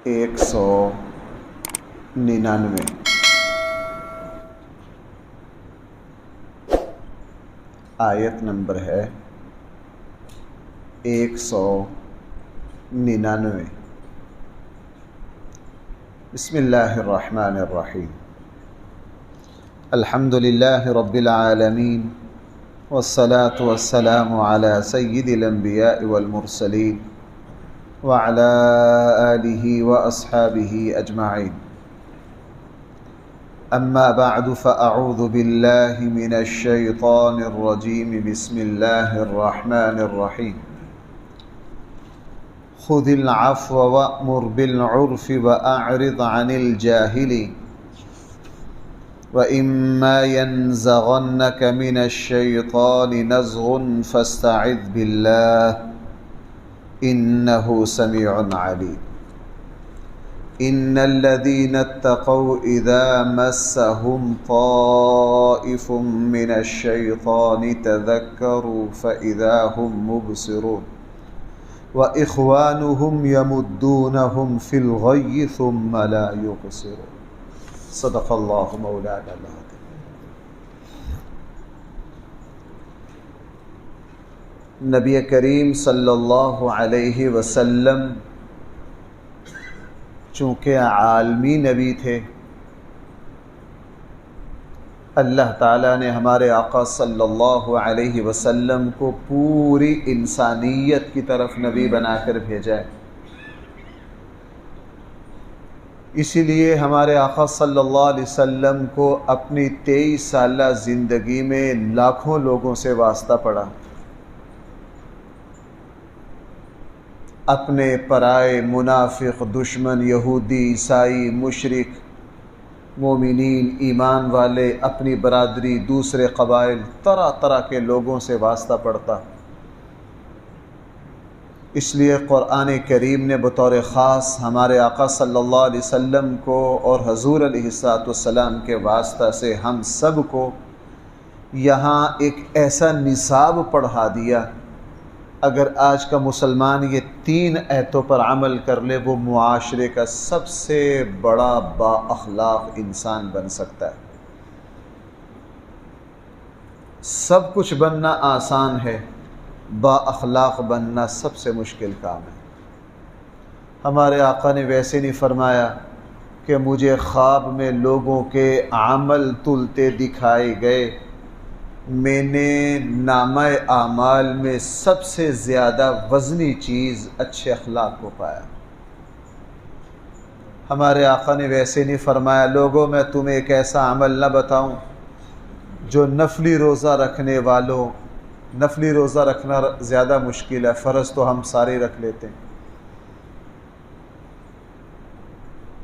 199 آیت نمبر ہے 199۔ بسم اللہ الرحمن الرحیم۔ الحمد للہ رب العالمین والصلاة والسلام علی سید الانبیاء والمرسلین وعلى آلہ واصحابہ اجمعین۔ اما بعد فاعوذ باللہ من الشیطان الرجیم۔ بسم اللہ الرحمن الرحیم۔ خذ العفو وأمر بالعرف وأعرض عن الجاهلين وإما ينزغنك من الشيطان نزغ فاستعذ بالله إنه سميع عليم۔ إن الذين اتقوا إذا مسهم طائف من الشيطان تذكروا فإذا هم مبصرون وإخوانهم يمدونهم في الغي ثم لا يقصرون۔ صدق اللہ مولانا العظیم۔ نبی کریم صلی اللہ علیہ وسلم چونکہ عالمی نبی تھے، اللہ تعالیٰ نے ہمارے آقا صلی اللہ علیہ وسلم کو پوری انسانیت کی طرف نبی بنا کر بھیجا ہے۔ اسی لیے ہمارے آقا صلی اللہ علیہ وسلم کو اپنی 23 سالہ زندگی میں لاکھوں لوگوں سے واسطہ پڑا، اپنے پرائے، منافق، دشمن، یہودی، عیسائی، مشرک، مومنین، ایمان والے، اپنی برادری، دوسرے قبائل، طرح طرح کے لوگوں سے واسطہ پڑتا۔ اس لیے قرآن کریم نے بطور خاص ہمارے آقا صلی اللہ علیہ وسلم کو اور حضور علیہ السلام کے واسطہ سے ہم سب کو یہاں ایک ایسا نصاب پڑھا دیا، اگر آج کا مسلمان یہ 3 آیتوں پر عمل کر لے وہ معاشرے کا سب سے بڑا با اخلاق انسان بن سکتا ہے۔ سب کچھ بننا آسان ہے، با اخلاق بننا سب سے مشکل کام ہے۔ ہمارے آقا نے ویسے نہیں فرمایا کہ مجھے خواب میں لوگوں کے عمل تلتے دکھائے گئے، میں نے نامہ اعمال میں سب سے زیادہ وزنی چیز اچھے اخلاق کو پایا۔ ہمارے آقا نے ویسے نہیں فرمایا لوگوں میں تمہیں ایک ایسا عمل نہ بتاؤں جو نفلی روزہ رکھنے والوں، نفلی روزہ رکھنا زیادہ مشکل ہے، فرض تو ہم سارے رکھ لیتے ہیں،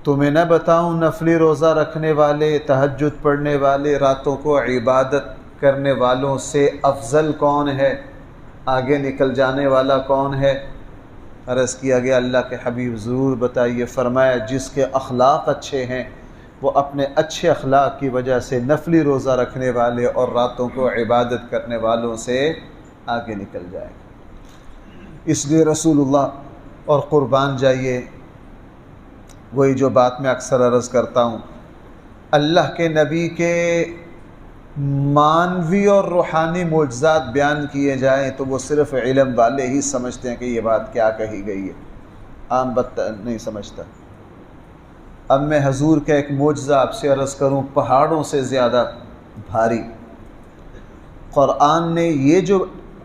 تمہیں نہ بتاؤں نفلی روزہ رکھنے والے، تہجد پڑھنے والے، راتوں کو عبادت کرنے والوں سے افضل کون ہے، آگے نکل جانے والا کون ہے؟ عرض کیا گیا اللہ کے حبیب ضرور بتائیے۔ فرمایا جس کے اخلاق اچھے ہیں وہ اپنے اچھے اخلاق کی وجہ سے نفلی روزہ رکھنے والے اور راتوں کو عبادت کرنے والوں سے آگے نکل جائے گا۔ اس لیے رسول اللہ اور قربان جائیے، وہی جو بات میں اکثر عرض کرتا ہوں، اللہ کے نبی کے مانوی اور روحانی معجزات بیان کیے جائیں تو وہ صرف علم والے ہی سمجھتے ہیں کہ یہ بات کیا کہی گئی ہے، عام بندہ نہیں سمجھتا۔ اب میں حضور کا ایک معجزہ آپ سے عرض کروں، پہاڑوں سے زیادہ بھاری۔ قرآن نے یہ جو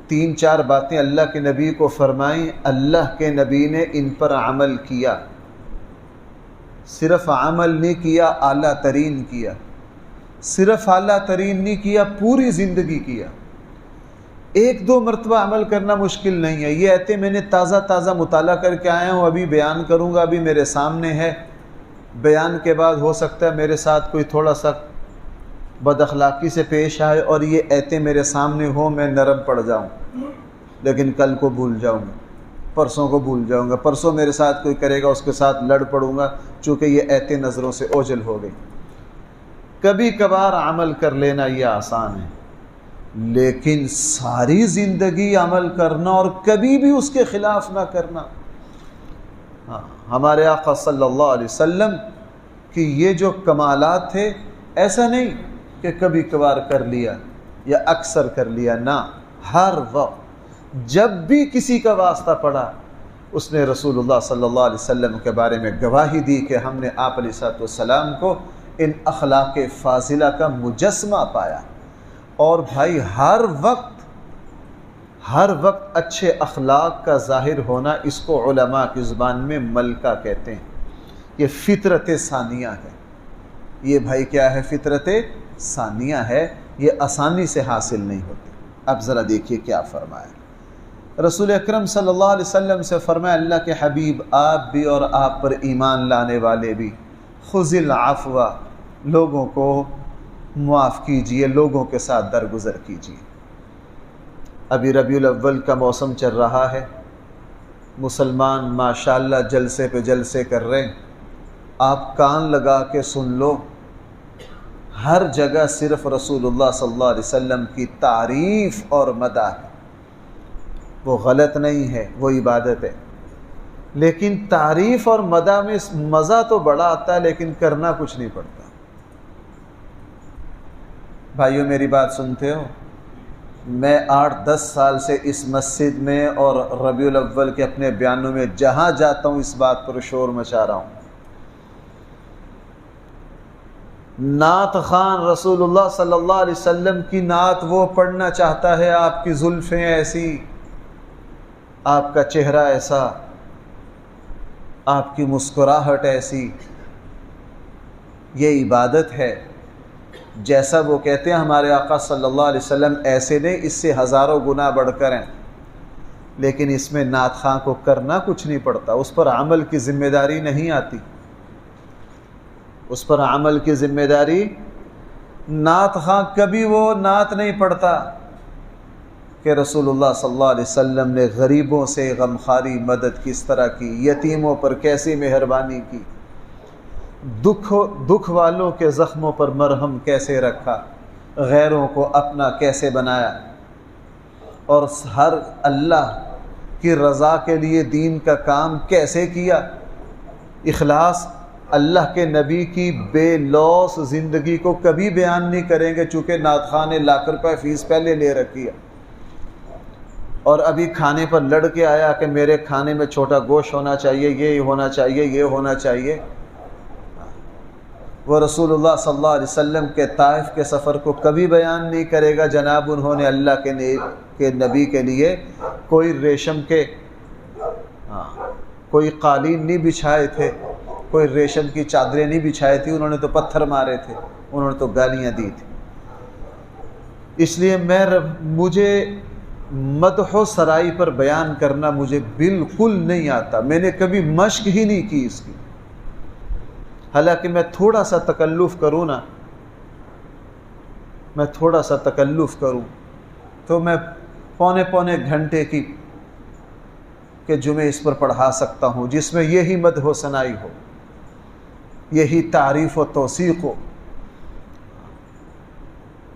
3-4 باتیں اللہ کے نبی کو فرمائیں، اللہ کے نبی نے ان پر عمل کیا، صرف عمل نہیں کیا، اعلیٰ ترین کیا، صرف اعلیٰ ترین نہیں کیا، پوری زندگی کیا۔ 1-2 مرتبہ عمل کرنا مشکل نہیں ہے۔ یہ آیتیں میں نے تازہ مطالعہ کر کے آیا ہوں، ابھی بیان کروں گا، ابھی میرے سامنے ہے۔ بیان کے بعد ہو سکتا ہے میرے ساتھ کوئی تھوڑا سا بد اخلاقی سے پیش آئے اور یہ آیتیں میرے سامنے ہوں، میں نرم پڑ جاؤں، لیکن کل کو بھول جاؤں گا، پرسوں کو بھول جاؤں گا، پرسوں میرے ساتھ کوئی کرے گا اس کے ساتھ لڑ پڑوں گا، چونکہ یہ آیتیں نظروں سے اوجھل ہو گئی۔ کبھی کبھار عمل کر لینا یہ آسان ہے، لیکن ساری زندگی عمل کرنا اور کبھی بھی اس کے خلاف نہ کرنا، ہمارے آقا صلی اللہ علیہ وسلم کی یہ جو کمالات تھے، ایسا نہیں کہ کبھی کبھار کر لیا یا اکثر کر لیا، نہ، ہر وقت جب بھی کسی کا واسطہ پڑا اس نے رسول اللہ صلی اللہ علیہ وسلم کے بارے میں گواہی دی کہ ہم نے آپ علیہ السلام کو ان اخلاق فاضلہ کا مجسمہ پایا۔ اور بھائی ہر وقت اچھے اخلاق کا ظاہر ہونا، اس کو علماء کی زبان میں ملکہ کہتے ہیں۔ یہ فطرت ثانیہ ہے۔ یہ بھائی کیا ہے؟ فطرت ثانیہ ہے، یہ آسانی سے حاصل نہیں ہوتی۔ اب ذرا دیکھیے کیا فرمایا رسول اکرم صلی اللہ علیہ وسلم سے، فرمایا اللہ کے حبیب آپ بھی اور آپ پر ایمان لانے والے بھی، خذ العفو، لوگوں کو معاف کیجئے، لوگوں کے ساتھ درگزر کیجئے۔ ابھی ربیع الاول کا موسم چل رہا ہے، مسلمان ماشاءاللہ جلسے پہ جلسے کر رہے ہیں، آپ کان لگا کے سن لو، ہر جگہ صرف رسول اللہ صلی اللہ علیہ وسلم کی تعریف اور مدح ہے۔ وہ غلط نہیں ہے، وہ عبادت ہے، لیکن تعریف اور مدح میں مزہ تو بڑا آتا ہے لیکن کرنا کچھ نہیں پڑتا۔ بھائیو میری بات سنتے ہو؟ میں 8-10 سال سے اس مسجد میں اور ربیع الاول کے اپنے بیانوں میں جہاں جاتا ہوں اس بات پر شور مچا رہا ہوں، نعت خوان رسول اللہ صلی اللہ علیہ وسلم کی نعت وہ پڑھنا چاہتا ہے، آپ کی زلفیں ایسی، آپ کا چہرہ ایسا، آپ کی مسکراہٹ ایسی، یہ عبادت ہے۔ جیسا وہ کہتے ہیں ہمارے آقا صلی اللہ علیہ وسلم، ایسے نہیں، اس سے ہزاروں گنا بڑھ کر ہیں، لیکن اس میں نعت خواں کو کرنا کچھ نہیں پڑتا، اس پر عمل کی ذمہ داری نہیں آتی، اس پر عمل کی ذمہ داری۔ نعت خواں کبھی وہ نعت نہیں پڑھتا کہ رسول اللہ صلی اللہ علیہ وسلم نے غریبوں سے غمخواری مدد کس طرح کی، یتیموں پر کیسی مہربانی کی، دکھ والوں کے زخموں پر مرہم کیسے رکھا، غیروں کو اپنا کیسے بنایا، اور ہر اللہ کی رضا کے لیے دین کا کام کیسے کیا۔ اخلاص اللہ کے نبی کی بے لوث زندگی کو کبھی بیان نہیں کریں گے، چونکہ نعت خواں نے لاکھ روپے فیس پہلے لے رکھی ہے، اور ابھی کھانے پر لڑ کے آیا کہ میرے کھانے میں چھوٹا گوشت ہونا چاہیے، یہ ہونا چاہیے، یہ ہونا چاہیے۔ وہ رسول اللہ صلی اللہ علیہ وسلم کے طائف کے سفر کو کبھی بیان نہیں کرے گا، جناب انہوں نے اللہ کے نبی کے لیے کوئی ریشم کے کوئی قالین نہیں بچھائے تھے، کوئی ریشم کی چادریں نہیں بچھائے تھی، انہوں نے تو پتھر مارے تھے، انہوں نے تو گالیاں دی تھی۔ اس لیے مجھے مدح و سرائی پر بیان کرنا مجھے بالکل نہیں آتا، میں نے کبھی مشق ہی نہیں کی اس کی۔ حالانکہ میں تھوڑا سا تکلف کروں نا، میں تھوڑا سا تکلف کروں تو میں پونے گھنٹے کی کہ جمعے اس پر پڑھا سکتا ہوں، جس میں یہی مدح و ثنائی ہو، یہی تعریف و توثیق ہو۔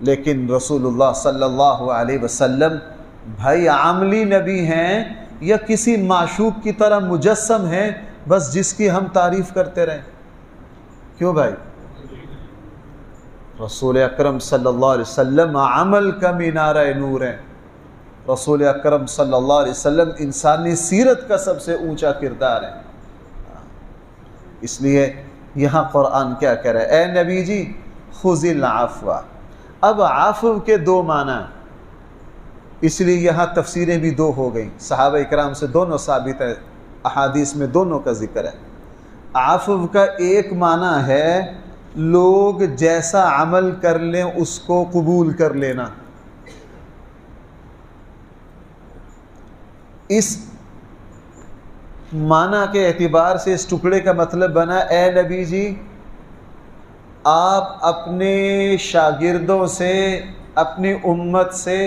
لیکن رسول اللہ صلی اللہ علیہ وسلم بھائی عملی نبی ہیں یا کسی معشوق کی طرح مجسم ہیں بس جس کی ہم تعریف کرتے رہیں؟ کیوں بھائی؟ رسول اکرم صلی اللہ علیہ وسلم عمل کا مینارہ نور ہیں، رسول اکرم صلی اللہ علیہ وسلم انسانی سیرت کا سب سے اونچا کردار ہے۔ اس لیے یہاں قرآن کیا کہہ رہا ہے؟ اے نبی جی خذ العفو۔ اب عفو کے دو معنی، اس لیے یہاں تفسیریں بھی دو ہو گئیں، صحابہ اکرام سے دونوں ثابت ہے، احادیث میں دونوں کا ذکر ہے۔ عفو کا ایک معنی ہے لوگ جیسا عمل کر لیں اس کو قبول کر لینا، اس معنی کے اعتبار سے اس ٹکڑے کا مطلب بنا اے نبی جی آپ اپنے شاگردوں سے، اپنی امت سے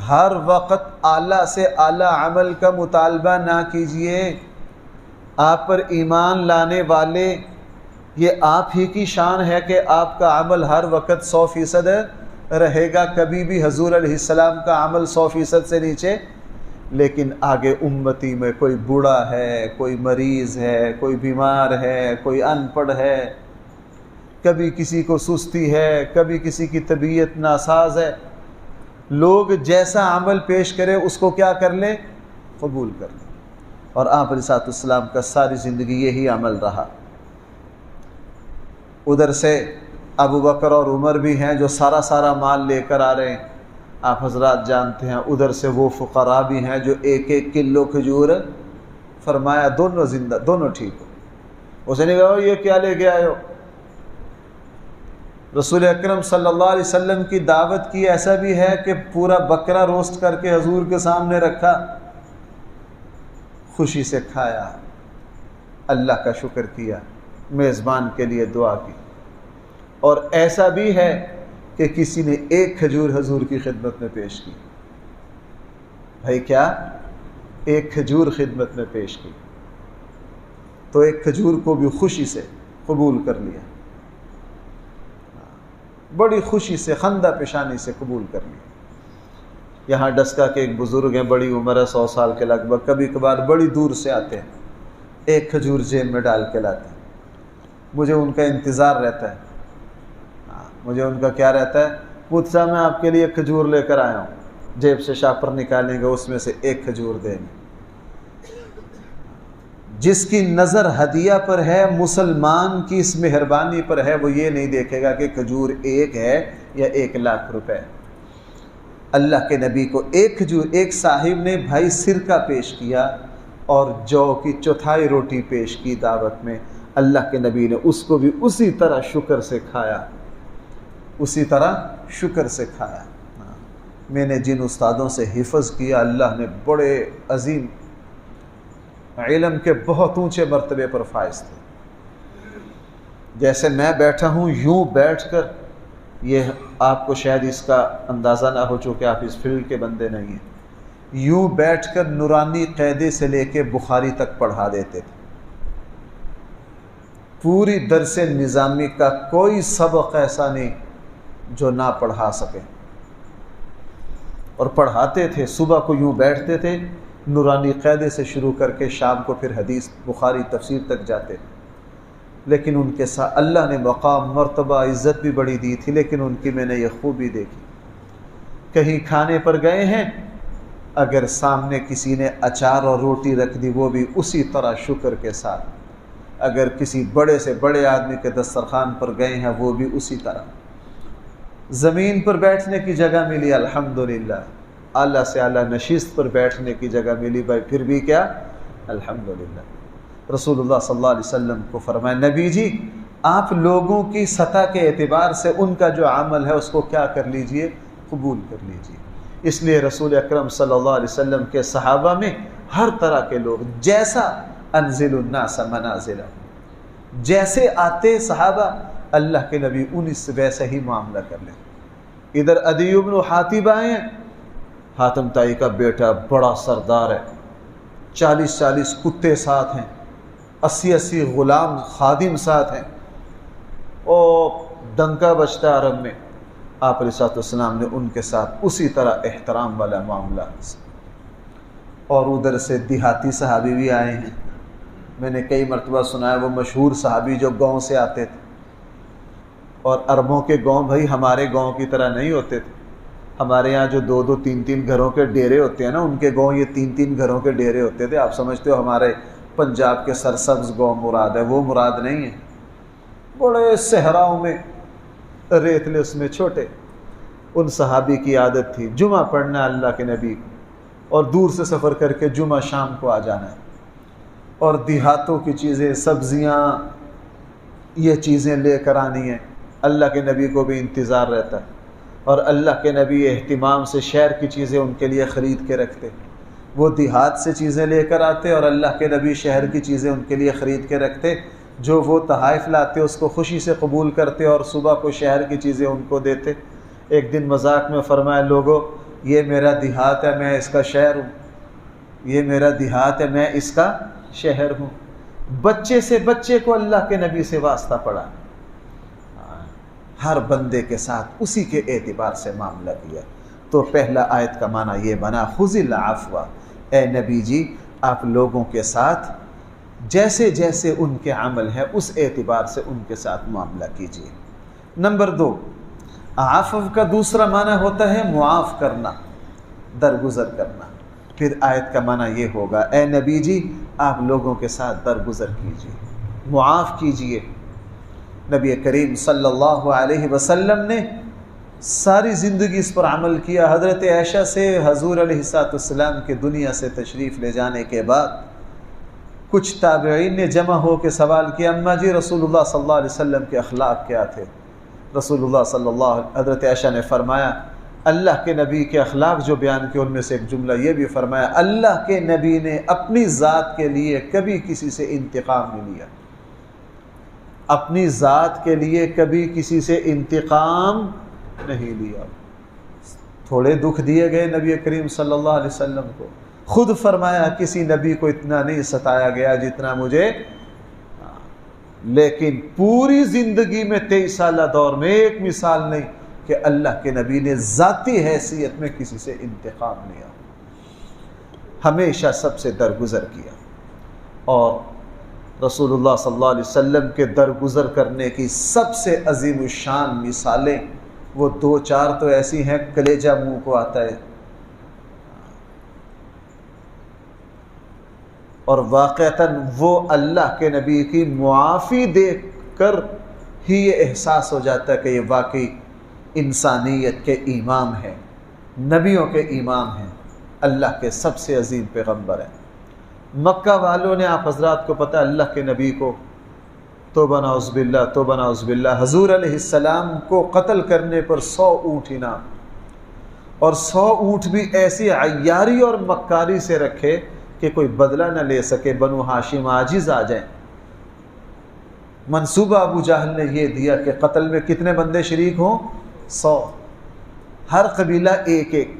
ہر وقت اعلیٰ سے اعلیٰ عمل کا مطالبہ نہ کیجیے، آپ پر ایمان لانے والے یہ آپ ہی کی شان ہے کہ آپ کا عمل ہر وقت 100% رہے گا، کبھی بھی حضور علیہ السلام کا عمل 100% سے نیچے لیکن آگے امتی میں کوئی بوڑھا ہے، کوئی مریض ہے، کوئی بیمار ہے، کوئی ان پڑھ ہے، کبھی کسی کو سستی ہے، کبھی کسی کی طبیعت ناساز ہے، لوگ جیسا عمل پیش کرے اس کو کیا کر لیں؟ قبول کر لیں۔ اور آپ علیہ السلام کا ساری زندگی یہی عمل رہا۔ ادھر سے ابو بکر اور عمر بھی ہیں جو سارا مال لے کر آ رہے ہیں، آپ حضرات جانتے ہیں۔ ادھر سے وہ فقراء بھی ہیں جو 1 کلو کھجور، فرمایا دونوں زندہ، دونوں ٹھیک ہو۔ اسے نہیں کہا یہ کیا لے کے آئے ہو؟ رسول اکرم صلی اللہ علیہ وسلم کی دعوت کی، ایسا بھی ہے کہ پورا بکرا روسٹ کر کے حضور کے سامنے رکھا، خوشی سے کھایا، اللہ کا شکر کیا، میزبان کے لیے دعا کی۔ اور ایسا بھی ہے کہ کسی نے 1 کھجور حضور کی خدمت میں پیش کی، بھائی کیا 1 کھجور خدمت میں پیش کی، تو 1 کھجور کو بھی خوشی سے قبول کر لیا، بڑی خوشی سے خندہ پیشانی سے قبول کر لیا۔ یہاں ڈسکا کے ایک بزرگ ہیں، بڑی عمر ہے، 100 سال کے لگ بھگ، کبھی کبھار بڑی دور سے آتے ہیں، 1 کھجور جیب میں ڈال کے لاتے ہیں۔ مجھے ان کا انتظار رہتا ہے، مجھے ان کا کیا رہتا ہے؟ مجھ سے میں آپ کے لیے 1 کھجور لے کر آیا ہوں، جیب سے شاپر نکالیں گے، اس میں سے 1 کھجور دیں گے۔ جس کی نظر ہدیہ پر ہے، مسلمان کی اس مہربانی پر ہے، وہ یہ نہیں دیکھے گا کہ کھجور 1 ہے یا 1 لاکھ روپے۔ اللہ کے نبی کو 1 کھجور، ایک صاحب نے بھائی سرکہ پیش کیا اور جو کی 1/4 روٹی پیش کی دعوت میں، اللہ کے نبی نے اس کو بھی اسی طرح شکر سے کھایا، اسی طرح شکر سے کھایا۔ میں نے جن استادوں سے حفظ کیا، اللہ نے بڑے عظیم علم کے بہت اونچے مرتبے پر فائز تھے۔ جیسے میں بیٹھا ہوں، یوں بیٹھ کر، یہ آپ کو شاید اس کا اندازہ نہ ہو چونکہ آپ اس فیلڈ کے بندے نہیں ہیں، یوں بیٹھ کر نورانی قاعدے سے لے کے بخاری تک پڑھا دیتے تھے۔ پوری درس نظامی کا کوئی سبق ایسا نہیں جو نہ پڑھا سکے، اور پڑھاتے تھے۔ صبح کو یوں بیٹھتے تھے، نورانی قاعدے سے شروع کر کے شام کو پھر حدیث بخاری تفسیر تک جاتے تھے۔ لیکن ان کے ساتھ اللہ نے مقام، مرتبہ، عزت بھی بڑی دی تھی، لیکن ان کی میں نے یہ خوبی دیکھی، کہیں کھانے پر گئے ہیں، اگر سامنے کسی نے اچار اور روٹی رکھ دی، وہ بھی اسی طرح شکر کے ساتھ۔ اگر کسی بڑے سے بڑے آدمی کے دسترخوان پر گئے ہیں، وہ بھی اسی طرح۔ زمین پر بیٹھنے کی جگہ ملی، الحمدللہ، اعلیٰ سے اعلیٰ نشست پر بیٹھنے کی جگہ ملی، بھائی پھر بھی کیا، الحمدللہ۔ رسول اللہ صلی اللہ علیہ وسلم کو فرمایا، نبی جی آپ لوگوں کی سطح کے اعتبار سے ان کا جو عمل ہے اس کو کیا کر لیجئے، قبول کر لیجئے۔ اس لیے رسول اکرم صلی اللہ علیہ وسلم کے صحابہ میں ہر طرح کے لوگ، جیسا انزل الناس منازلہ، جیسے آتے صحابہ، اللہ کے نبی انہی سے ویسا ہی معاملہ کر لیں۔ ادھر عدی بن حاتم آئے ہیں، حاتم تائی کا بیٹا بڑا سردار ہے، 40 کتے ساتھ ہیں، 80 غلام خادم ساتھ ہیں، اور ڈنکا بجتا عرب میں۔ آپ علیہ السلام نے ان کے ساتھ اسی طرح احترام والا معاملہ۔ اور ادھر سے دیہاتی صحابی بھی آئے ہیں، میں نے کئی مرتبہ سنا ہے، وہ مشہور صحابی جو گاؤں سے آتے تھے، اور عربوں کے گاؤں بھائی ہمارے گاؤں کی طرح نہیں ہوتے تھے۔ ہمارے یہاں جو 2 3 گھروں کے ڈیرے ہوتے ہیں نا، ان کے گاؤں یہ 3 گھروں کے ڈیرے ہوتے تھے۔ آپ سمجھتے ہو ہمارے پنجاب کے سرسبز گاؤں مراد ہے، وہ مراد نہیں ہے، بڑے صحراؤں میں، ریتلے اس میں چھوٹے۔ ان صحابی کی عادت تھی جمعہ پڑھنا اللہ کے نبی کو، اور دور سے سفر کر کے جمعہ شام کو آ جانا ہے، اور دیہاتوں کی چیزیں، سبزیاں، یہ چیزیں لے کر آنی ہیں۔ اللہ کے نبی کو بھی انتظار رہتا ہے، اور اللہ کے نبی اہتمام سے شہر کی چیزیں ان کے لیے خرید کے رکھتے، وہ دیہات سے چیزیں لے کر آتے، اور اللہ کے نبی شہر کی چیزیں ان کے لیے خرید کے رکھتے۔ جو وہ تحائف لاتے اس کو خوشی سے قبول کرتے، اور صبح کو شہر کی چیزیں ان کو دیتے۔ ایک دن مذاق میں فرمایا، لوگو یہ میرا دیہات ہے، میں اس کا شہر ہوں، یہ میرا دیہات ہے، میں اس کا شہر ہوں۔ بچے سے بچے کو اللہ کے نبی سے واسطہ پڑا، ہر بندے کے ساتھ اسی کے اعتبار سے معاملہ کیا۔ تو پہلا آیت کا معنی یہ بنا، خذ العفو، اے نبی جی آپ لوگوں کے ساتھ جیسے جیسے ان کے عمل ہے اس اعتبار سے ان کے ساتھ معاملہ کیجیے۔ نمبر 2، عفو کا دوسرا معنی ہوتا ہے معاف کرنا، درگزر کرنا۔ پھر آیت کا معنی یہ ہوگا اے نبی جی آپ لوگوں کے ساتھ درگزر کیجیے، معاف کیجیے۔ نبی کریم صلی اللہ علیہ وسلم نے ساری زندگی اس پر عمل کیا۔ حضرت عائشہ سے حضور علیہ السلام کے دنیا سے تشریف لے جانے کے بعد کچھ تابعین نے جمع ہو کے سوال کیا اماں جی رسول اللہ صلی اللہ علیہ وسلم کے اخلاق کیا تھے؟ رسول اللہ صلی اللہ علیہ حضرت عائشہ نے فرمایا اللہ کے نبی کے اخلاق جو بیان کیے ان میں سے ایک جملہ یہ بھی فرمایا اللہ کے نبی نے اپنی ذات کے لیے کبھی کسی سے انتقام نہیں لیا، اپنی ذات کے لیے کبھی کسی سے انتقام نہیں لیا۔ تھوڑے دکھ دیے گئے نبی کریم صلی اللہ علیہ وسلم کو، خود فرمایا کسی نبی کو اتنا نہیں ستایا گیا جتنا مجھے، لیکن پوری زندگی میں 23 سالہ دور میں ایک مثال نہیں کہ اللہ کے نبی نے ذاتی حیثیت میں کسی سے انتقام لیا، ہمیشہ سب سے درگزر کیا۔ اور رسول اللہ صلی اللہ علیہ وسلم کے درگزر کرنے کی سب سے عظیم الشان مثالیں وہ 2-4 تو ایسی ہیں کلیجہ منہ کو آتا ہے، اور واقعتاً وہ اللہ کے نبی کی معافی دیکھ کر ہی یہ احساس ہو جاتا ہے کہ یہ واقعی انسانیت کے امام ہیں، نبیوں کے امام ہیں، اللہ کے سب سے عظیم پیغمبر ہیں۔ مکہ والوں نے، آپ حضرات کو پتہ اللہ کے نبی کو توبہ نعوذ باللہ توبہ نعوذ باللہ، حضور علیہ السلام کو قتل کرنے پر 100 اونٹ انعام، اور 100 اونٹ بھی ایسی عیاری اور مکاری سے رکھے کہ کوئی بدلہ نہ لے سکے، بنو ہاشم عاجز آ جائیں۔ منصوبہ ابو جہل نے یہ دیا کہ قتل میں کتنے بندے شریک ہوں؟ 100، ہر قبیلہ ایک ایک۔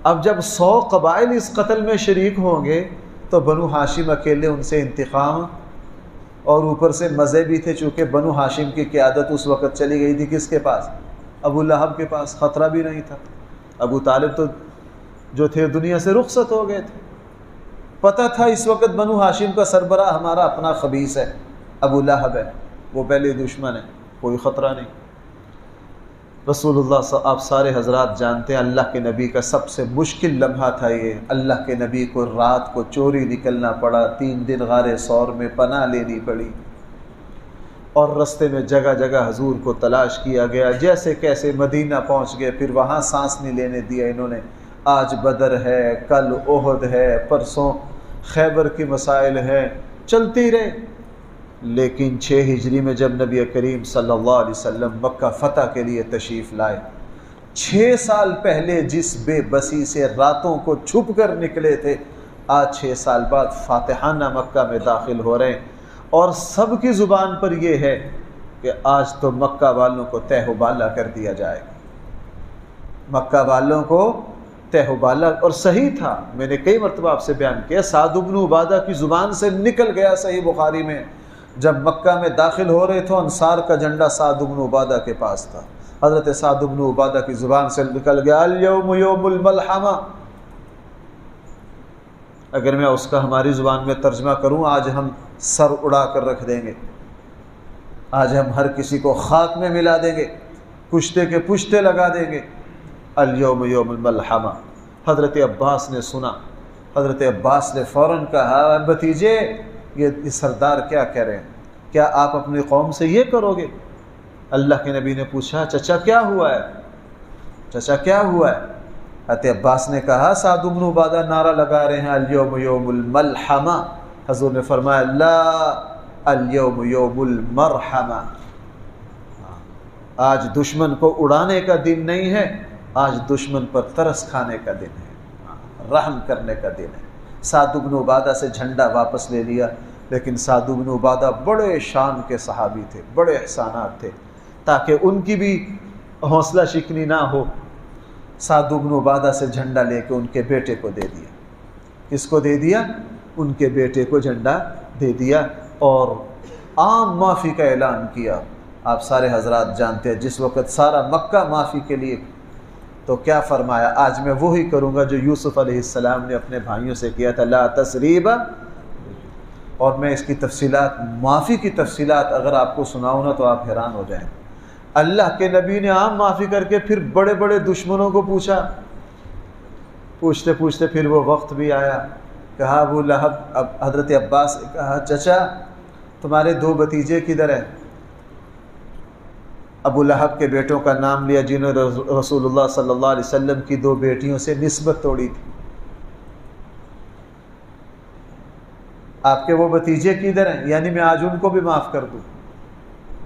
اب جب 100 قبائل اس قتل میں شریک ہوں گے تو بنو ہاشم اکیلے ان سے انتقام، اور اوپر سے مزے بھی تھے چونکہ بنو ہاشم کی قیادت اس وقت چلی گئی تھی کس کے پاس؟ ابو لہب کے پاس، خطرہ بھی نہیں تھا۔ ابو طالب تو جو تھے دنیا سے رخصت ہو گئے تھے، پتہ تھا اس وقت بنو ہاشم کا سربراہ ہمارا اپنا خبیث ہے، ابو لہب ہے، وہ پہلے دشمن ہے، کوئی خطرہ نہیں۔ رسول اللہ آپ سارے حضرات جانتے ہیں اللہ کے نبی کا سب سے مشکل لمحہ تھا یہ، اللہ کے نبی کو رات کو چوری نکلنا پڑا، 3 دن غار ثور میں پناہ لینی پڑی، اور رستے میں جگہ جگہ حضور کو تلاش کیا گیا، جیسے کیسے مدینہ پہنچ گئے، پھر وہاں سانس نہیں لینے دیا انہوں نے، آج بدر ہے، کل احد ہے، پرسوں خیبر کی مسائل ہیں، چلتی رہے۔ لیکن 6 ہجری میں جب نبی کریم صلی اللہ علیہ وسلم مکہ فتح کے لیے تشریف لائے، 6 سال پہلے جس بے بسی سے راتوں کو چھپ کر نکلے تھے، آج 6 سال بعد فاتحانہ مکہ میں داخل ہو رہے ہیں، اور سب کی زبان پر یہ ہے کہ آج تو مکہ والوں کو تہ و بالا کر دیا جائے گا، مکہ والوں کو تہ و بالا۔ اور صحیح تھا، میں نے کئی مرتبہ آپ سے بیان کیا، سعد بن عبادہ کی زبان سے نکل گیا، صحیح بخاری میں، جب مکہ میں داخل ہو رہے تھے انصار کا جھنڈا سعد بن عبادہ کے پاس تھا، حضرت سعد بن عبادہ کی زبان سے نکل گیا الیوم یوم الملحمہ۔ اگر میں اس کا ہماری زبان میں ترجمہ کروں، آج ہم سر اڑا کر رکھ دیں گے، آج ہم ہر کسی کو خاک میں ملا دیں گے، پشتے کے پشتے لگا دیں گے، الیوم یوم الملحمہ۔ حضرت عباس نے سنا، حضرت عباس نے فوراً کہا بھتیجے یہ سردار کیا کہہ رہے ہیں، کیا آپ اپنی قوم سے یہ کرو گے؟ اللہ کے نبی نے پوچھا چچا کیا ہوا ہے، چچا کیا ہوا ہے؟ حضرت عباس نے کہا سعد بن عبادہ نعرہ لگا رہے ہیں الیوم یوم الملحمہ۔ حضور نے فرمایا لا الیوم یوم المرحمہ، آج دشمن کو اڑانے کا دن نہیں ہے، آج دشمن پر ترس کھانے کا دن ہے، رحم کرنے کا دن ہے۔ سعد بن عبادہ سے جھنڈا واپس لے لیا، لیکن سعد بن عبادہ بڑے شان کے صحابی تھے، بڑے احسانات تھے، تاکہ ان کی بھی حوصلہ شکنی نہ ہو، سعد بن عبادہ سے جھنڈا لے کے ان کے بیٹے کو دے دیا۔ کس کو دے دیا؟ ان کے بیٹے کو جھنڈا دے دیا، اور عام معافی کا اعلان کیا۔ آپ سارے حضرات جانتے ہیں جس وقت سارا مکہ معافی کے لیے تو کیا فرمایا؟ آج میں وہی کروں گا جو یوسف علیہ السلام نے اپنے بھائیوں سے کیا تھا، لا تثریب، اور میں اس کی تفصیلات، معافی کی تفصیلات اگر آپ کو سناؤں نا تو آپ حیران ہو جائیں۔ اللہ کے نبی نے عام معافی کر کے پھر بڑے بڑے دشمنوں کو پوچھا، پوچھتے پوچھتے پھر وہ وقت بھی آیا، کہا ابو لہب، حضرت عباس نے کہا چچا تمہارے 2 بھتیجے کدھر ہیں؟ ابو لہب کے بیٹوں کا نام لیا جنہوں نے رسول اللہ صلی اللہ علیہ وسلم کی 2 بیٹیوں سے نسبت توڑی تھی۔ آپ کے وہ بھتیجے کدھر ہیں؟ یعنی میں آج ان کو بھی معاف کر دوں،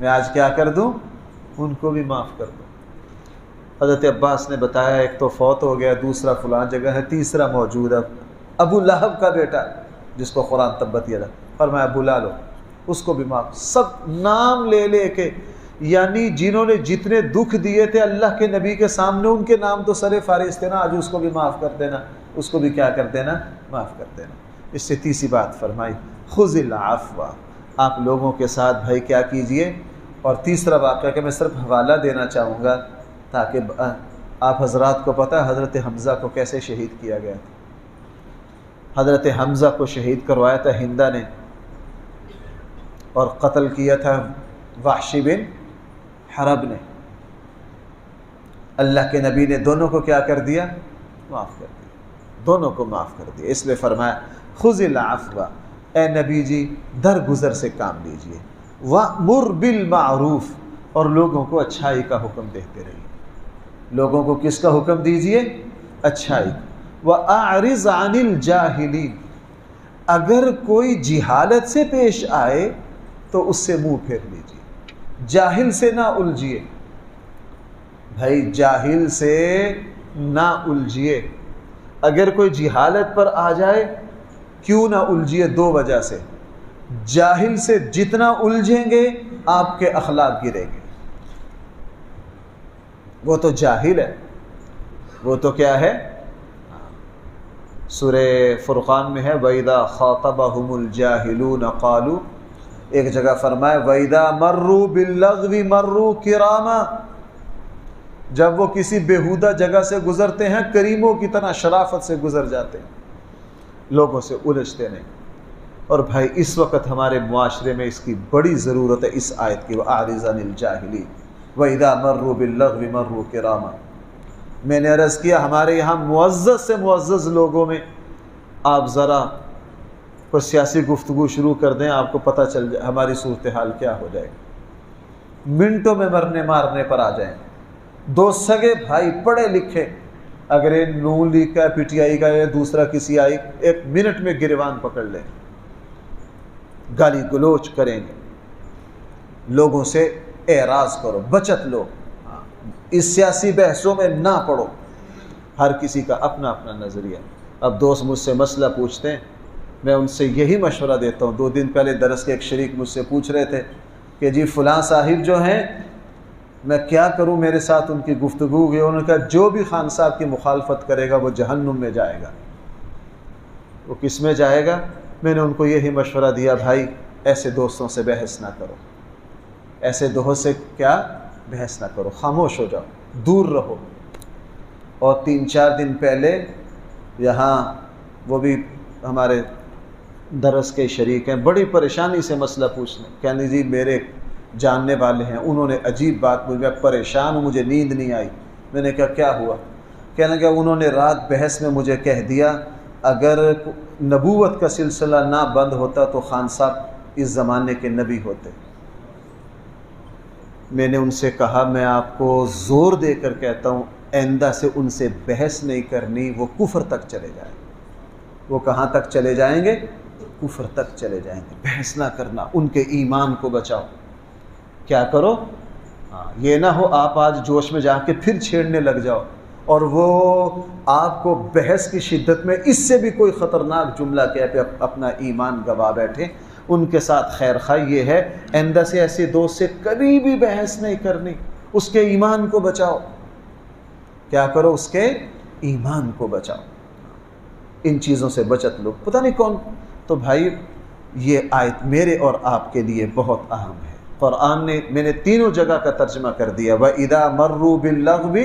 میں آج کیا کر دوں؟ ان کو بھی معاف کر دوں۔ حضرت عباس نے بتایا ایک تو فوت ہو گیا، دوسرا فلاں جگہ ہے، تیسرا موجود ہے، ابو لہب کا بیٹا جس کو قرآن تبت یدا، فرمایا بلا لو اس کو بھی معاف، سب نام لے لے کے، یعنی جنہوں نے جتنے دکھ دیے تھے اللہ کے نبی کے سامنے ان کے نام تو سر فارغ تھے نا، آج اس کو بھی معاف کر دینا، اس کو بھی کیا کر دینا؟ معاف کر دینا۔ اس سے تیسری بات فرمائی خذ العفو، آپ لوگوں کے ساتھ بھائی کیا کیجئے۔ اور تیسرا واقعہ کہ میں صرف حوالہ دینا چاہوں گا تاکہ آپ حضرات کو پتہ حضرت حمزہ کو کیسے شہید کیا گیا تھا۔ حضرت حمزہ کو شہید کروایا تھا ہندہ نے، اور قتل کیا تھا وحشی بن حرب نے۔ اللہ کے نبی نے دونوں کو کیا کر دیا؟ معاف کر دیا، دونوں کو معاف کر دیا۔ اس لیے فرمایا خذ العفو، اے نبی جی درگزر سے کام لیجئے، وَأْمُرْ بِالْمَعْرُوفِ، اور لوگوں کو اچھائی کا حکم دیتے رہیے۔ لوگوں کو کس کا حکم دیجئے؟ اچھائی۔ وَأَعْرِضْ عَنِ الْجَاهِلِينَ، اگر کوئی جہالت سے پیش آئے تو اس سے منہ پھیر لیجئے، جاہل سے نہ الجھیے۔ بھائی جاہل سے نہ الجھیے، اگر کوئی جہالت پر آ جائے کیوں نہ الجھیے؟ 2 وجہ سے، جاہل سے جتنا الجھیں گے آپ کے اخلاق گریں گے، وہ تو جاہل ہے، وہ تو کیا ہے؟ سورہ فرقان میں ہے وَإِذَا خَاطَبَهُمُ الْجَاهِلُونَ قَالُوا، ایک جگہ فرمائے وَإِذَا مَرُّوا بِاللَّغْوِ مَرُّوا كِرَامًا، جب وہ کسی بیہودہ جگہ سے گزرتے ہیں کریموں کی طرح شرافت سے گزر جاتے ہیں، لوگوں سے الجھتے نہیں۔ اور بھائی اس وقت ہمارے معاشرے میں اس کی بڑی ضرورت ہے، اس آیت کی، وَأَعْرِضْ عَنِ الْجَاهِلِينَ وَإِذَا مَرُّوا بِاللَّغْوِ مَرُّوا كِرَامًا۔ میں نے عرض کیا ہمارے یہاں معزز سے معزز لوگوں میں آپ ذرا کوئی سیاسی گفتگو شروع کر دیں، آپ کو پتہ چل جائے ہماری صورتحال کیا ہو جائے گی، منٹوں میں مرنے مارنے پر آ جائیں۔ 2 سگے بھائی پڑھے لکھے، اگر یہ نون لیگ کا پی ٹی آئی کا یا دوسرا کسی آئی، 1 منٹ میں گریبان پکڑ لیں، گالی گلوچ کریں گے، لوگوں سے اعراض کرو، بچت لو، اس سیاسی بحثوں میں نہ پڑو، ہر کسی کا اپنا اپنا نظریہ۔ اب دوست مجھ سے مسئلہ پوچھتے ہیں، میں ان سے یہی مشورہ دیتا ہوں۔ 2 دن پہلے درس کے ایک شریک مجھ سے پوچھ رہے تھے کہ جی فلاں صاحب جو ہیں میں کیا کروں، میرے ساتھ ان کی گفتگو ہوئی، انہوں نے کہا جو بھی خان صاحب کی مخالفت کرے گا وہ جہنم میں جائے گا۔ وہ کس میں جائے گا؟ میں نے ان کو یہی مشورہ دیا بھائی ایسے دوستوں سے بحث نہ کرو، ایسے دوست سے کیا بحث نہ کرو، خاموش ہو جاؤ، دور رہو۔ اور 3-4 دن پہلے یہاں وہ بھی ہمارے درس کے شریک ہیں، بڑی پریشانی سے مسئلہ پوچھنے، کہنے جی میرے جاننے والے ہیں، انہوں نے عجیب بات مجھے، میں پریشان ہوں، مجھے نیند نہیں آئی۔ میں نے کہا کیا ہوا؟ کہنے کہ انہوں نے رات بحث میں مجھے کہہ دیا اگر نبوت کا سلسلہ نہ بند ہوتا تو خان صاحب اس زمانے کے نبی ہوتے۔ میں نے ان سے کہا میں آپ کو زور دے کر کہتا ہوں آئندہ سے ان سے بحث نہیں کرنی، وہ کفر تک چلے جائیں گے۔ وہ کہاں تک چلے جائیں گے؟ کفر تک چلے جائیں گے۔ بحث نہ کرنا، ان کے ایمان کو بچاؤ۔ کیا کرو؟ یہ نہ ہو آپ آج جوش میں جا کے پھر چھیڑنے لگ جاؤ اور وہ آپ کو بحث کی شدت میں اس سے بھی کوئی خطرناک جملہ کہہ پہ اپنا ایمان گوا بیٹھے۔ ان کے ساتھ خیر خواہ یہ ہے آئندہ سے ایسے دوست سے کبھی بھی بحث نہیں کرنی، اس کے ایمان کو بچاؤ۔ کیا کرو؟ اس کے ایمان کو بچاؤ، ان چیزوں سے بچت لو۔ پتہ نہیں کون، تو بھائی یہ آیت میرے اور آپ کے لیے بہت اہم ہے۔ قرآن نے، میں نے تینوں جگہ کا ترجمہ کر دیا، وَإِذَا مَرُّوا بِاللَّغْوِ